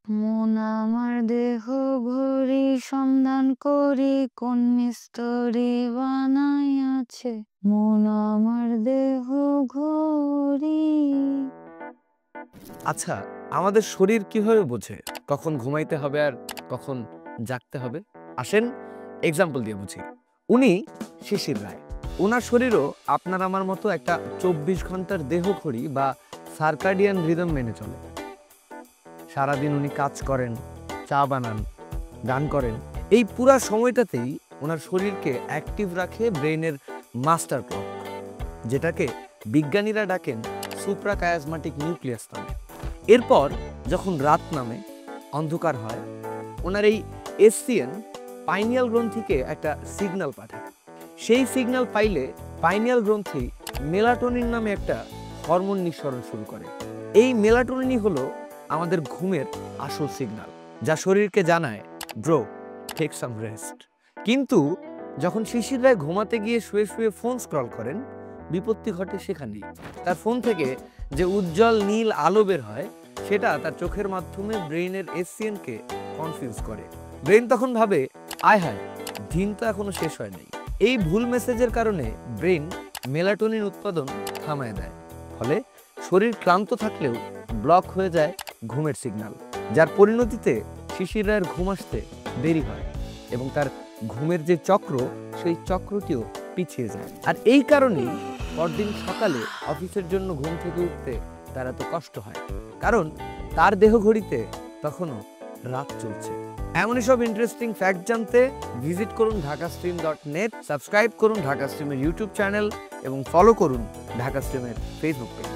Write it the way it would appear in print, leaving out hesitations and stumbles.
মন আমার দেহ ঘড়ি সন্ধান করি কোন মিস্ত্রি বানাইয়াছে মন আমার দেহ ঘড়ি। আচ্ছা, আমাদের শরীর কিভাবে বোঝে কখন ঘুমাইতে হবে আর কখন জাগতে হবে? আসেন এক্সাম্পল দিয়ে বুঝি। উনি শিশির রায়। ওনার শরীরও আপনার আমার মতো একটা 24 ঘন্টার দেহ ঘড়ি বা সার্কাডিয়ান রিদম মেনে চলে। সারাদিন উনি কাজ করেন, চা বানান, গান করেন। এই পুরা সময়টাতেই ওনার শরীরকে অ্যাক্টিভ রাখে ব্রেইনের মাস্টার ক্লক, যেটাকে বিজ্ঞানীরা ডাকেন সুপ্রাকায়াজমাটিক নিউক্লিয়াস নামে। এরপর যখন রাত নামে, অন্ধকার হয়, ওনার এই এসসিএন পাইনিয়াল গ্রন্থিকে একটা সিগন্যাল পাঠায়। সেই সিগন্যাল পাইলে পাইনিয়াল গ্রন্থি মেলাটোনিন নামে একটা হরমোন নিঃসরণ শুরু করে। এই মেলাটোনিনই হলো আমাদের ঘুমের আসল সিগন্যাল, যা শরীরকে জানায় ব্রো টেক সাম রেস্ট। কিন্তু যখন শিশির রায় ঘুমাতে গিয়ে শুয়ে শুয়ে ফোন স্ক্রল করেন, বিপত্তি ঘটে সেখানেই। তার ফোন থেকে যে উজ্জ্বল নীল আলো বের হয়, সেটা তার চোখের মাধ্যমে ব্রেইনের এসসিএনকে কনফিউজ করে। ব্রেইন তখন ভাবে, আয় হায়, দিন তো এখনো শেষ হয় নাই। এই ভুল মেসেজের কারণে ব্রেইন মেলাটোনিন উৎপাদন থামায় দেয়। ফলে শরীর ক্লান্ত থাকলেও ব্লক হয়ে যায় ঘুমের সিগন্যাল, যার পরিণতিতে শিশির রায়ের ঘুম আসতে দেরি হয় এবং তার ঘুমের যে চক্র, সেই চক্রটিও পিছিয়ে যায়। আর এই কারণেই পরদিন সকালে অফিসের জন্য ঘুম থেকে উঠতে তার এত কষ্ট হয়, কারণ তার দেহ ঘড়িতে তখনও রাত চলছে। এমনই সব ইন্টারেস্টিং ফ্যাক্ট জানতে ভিজিট করুন ঢাকাস্ট্রিম.net, সাবস্ক্রাইব করুন ঢাকা স্ট্রিমের ইউটিউব চ্যানেল এবং ফলো করুন ঢাকা স্ট্রিমের ফেসবুক পেজ।